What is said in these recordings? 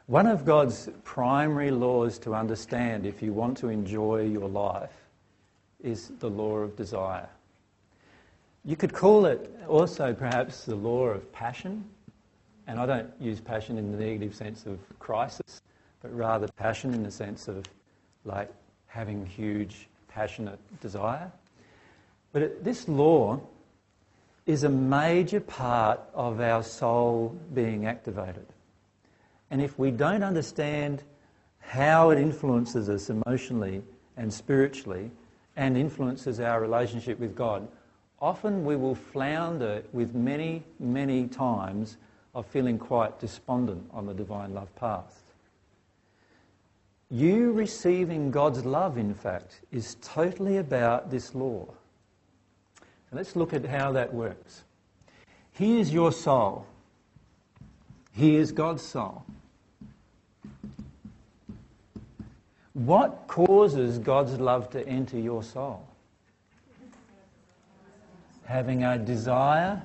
One of God's primary laws to understand if you want to enjoy your life is the law of desire. You could call it also perhaps the law of passion, and I don't use passion in the negative sense of crisis, but rather passion in the sense of like having huge, passionate desire. But this law is a major part of our soul being activated. And if we don't understand how it influences us emotionally and spiritually and influences our relationship with God, often we will flounder with many, many times of feeling quite despondent on the divine love path. You receiving God's love, in fact, is totally about this law. So let's look at how that works. Here's your soul. Here's God's soul. What causes God's love to enter your soul? Having a desire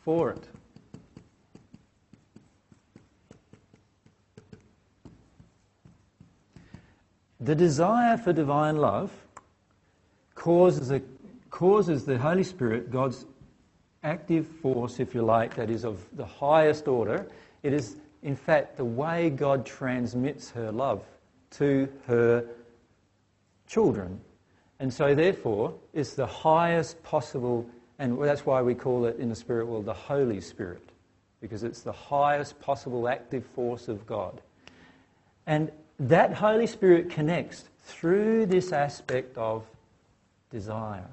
for it. The desire for divine love causes the Holy Spirit, God's active force, if you like, that is of the highest order. It is, in fact, the way God transmits her love to her children. And so, therefore, it's the highest possible, and that's why we call it in the spirit world the Holy Spirit, because it's the highest possible active force of God. And that Holy Spirit connects through this aspect of desire.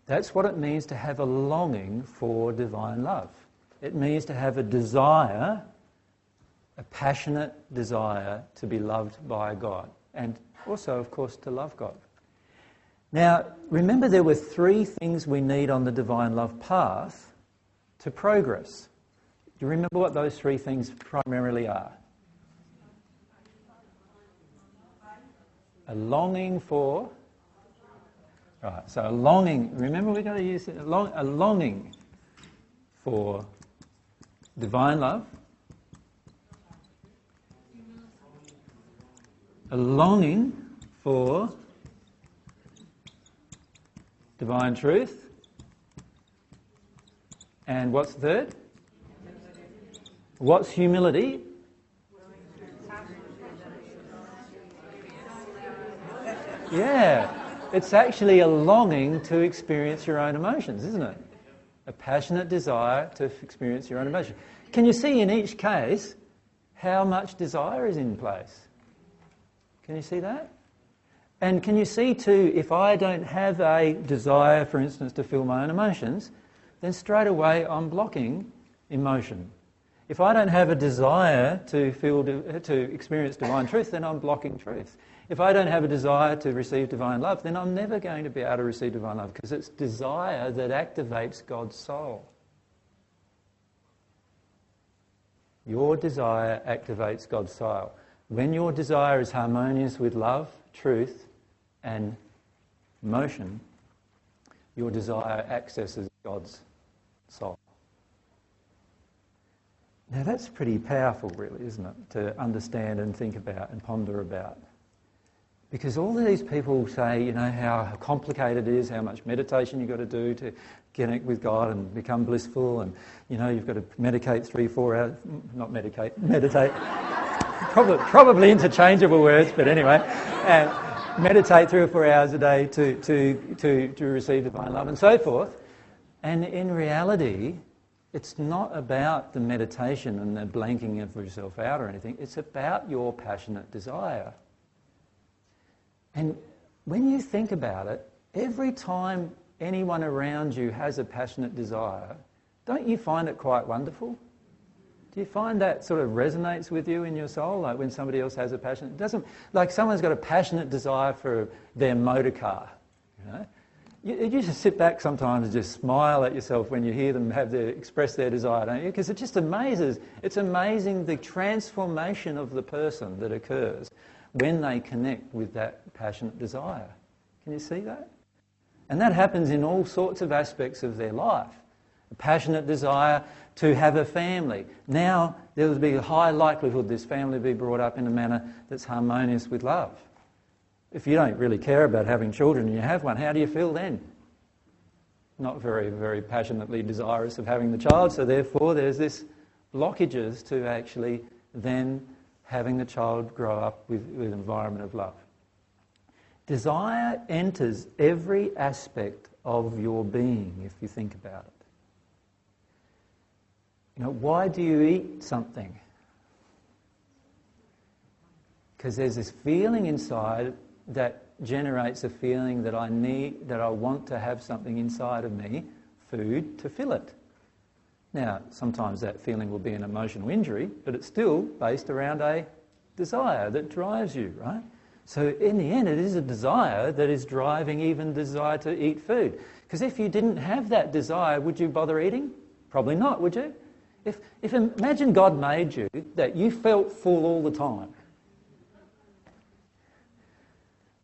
That's what it means to have a longing for divine love. It means to have a desire, a passionate desire to be loved by God, and also, of course, to love God. Now, remember there were three things we need on the divine love path to progress. Do you remember what those three things primarily are? A longing for... Right, so a longing... Remember we've got to use a longing for divine love. A longing for divine truth. And what's the third? What's humility? Yeah, it's actually a longing to experience your own emotions, isn't it? A passionate desire to experience your own emotions. Can you see in each case how much desire is in place? Can you see that? And can you see too, if I don't have a desire, for instance, to feel my own emotions, then straight away I'm blocking emotion. If I don't have a desire to experience divine truth, then I'm blocking truth. If I don't have a desire to receive divine love, then I'm never going to be able to receive divine love, because it's desire that activates God's soul. Your desire activates God's soul. When your desire is harmonious with love, truth, and emotion, your desire accesses God's soul. Now that's pretty powerful, really, isn't it, to understand and think about and ponder about. Because all of these people say, you know, how complicated it is, how much meditation you've got to do to connect with God and become blissful, and, you know, you've got to meditate 3-4 hours, not medicate, meditate, probably interchangeable words, but anyway, and meditate 3 or 4 hours a day to receive divine love and so forth. And in reality, it's not about the meditation and the blanking of yourself out or anything. It's about your passionate desire. And when you think about it, every time anyone around you has a passionate desire, don't you find it quite wonderful? Do you find that sort of resonates with you in your soul? Like when somebody else has a passionate... Like someone's got a passionate desire for their motor car, you know? You just sit back sometimes and just smile at yourself when you hear them express their desire, don't you? Because it just amazes. It's amazing the transformation of the person that occurs when they connect with that passionate desire. Can you see that? And that happens in all sorts of aspects of their life. a passionate desire to have a family. Now there would be a high likelihood this family will be brought up in a manner that's harmonious with love. If you don't really care about having children and you have one, how do you feel then? Not very, very passionately desirous of having the child, so therefore there's this blockages to actually then having the child grow up with an environment of love. Desire enters every aspect of your being, if you think about it. You know, why do you eat something? Because there's this feeling inside that generates a feeling that I need, that I want to have something inside of me, food, to fill it. Now, sometimes that feeling will be an emotional injury, but it's still based around a desire that drives you, right? So in the end, it is a desire that is driving even desire to eat food. Because if you didn't have that desire, would you bother eating? Probably not, would you? If imagine God made you that you felt full all the time.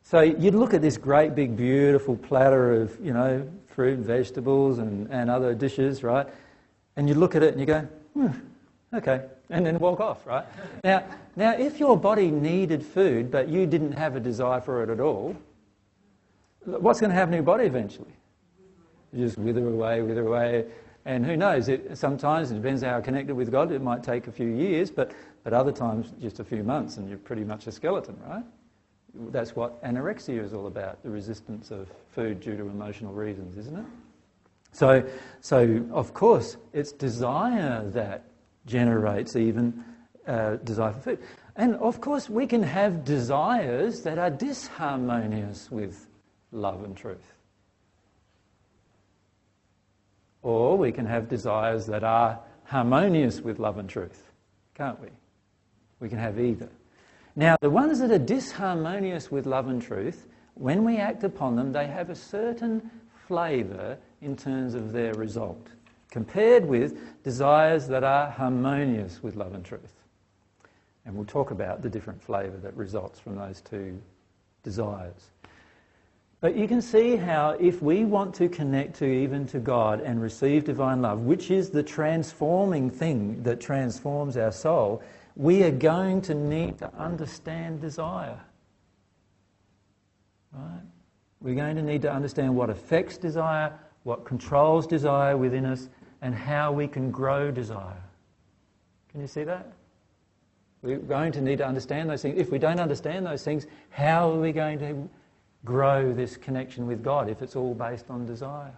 So you'd look at this great big beautiful platter of, you know, fruit and vegetables and other dishes, right? And you look at it and you go, okay, and then walk off, right? Now, if your body needed food but you didn't have a desire for it at all, what's going to happen to your body eventually? You just wither away, and who knows? Sometimes, it depends how connected with God, it might take a few years, but other times just a few months and you're pretty much a skeleton, right? That's what anorexia is all about, the resistance of food due to emotional reasons, isn't it? So of course, it's desire that generates even desire for food. And of course, we can have desires that are disharmonious with love and truth. Or we can have desires that are harmonious with love and truth, can't we? We can have either. Now, the ones that are disharmonious with love and truth, when we act upon them, they have a certain flavour in terms of their result, compared with desires that are harmonious with love and truth. And we'll talk about the different flavour that results from those two desires. But you can see how if we want to connect to even to God and receive divine love, which is the transforming thing that transforms our soul, we are going to need to understand desire. Right? We're going to need to understand what affects desire, what controls desire within us, and how we can grow desire. Can you see that? We're going to need to understand those things. If we don't understand those things, how are we going to grow this connection with God if it's all based on desire?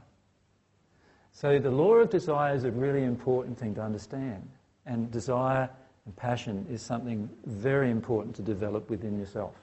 So the law of desire is a really important thing to understand. And desire and passion is something very important to develop within yourself.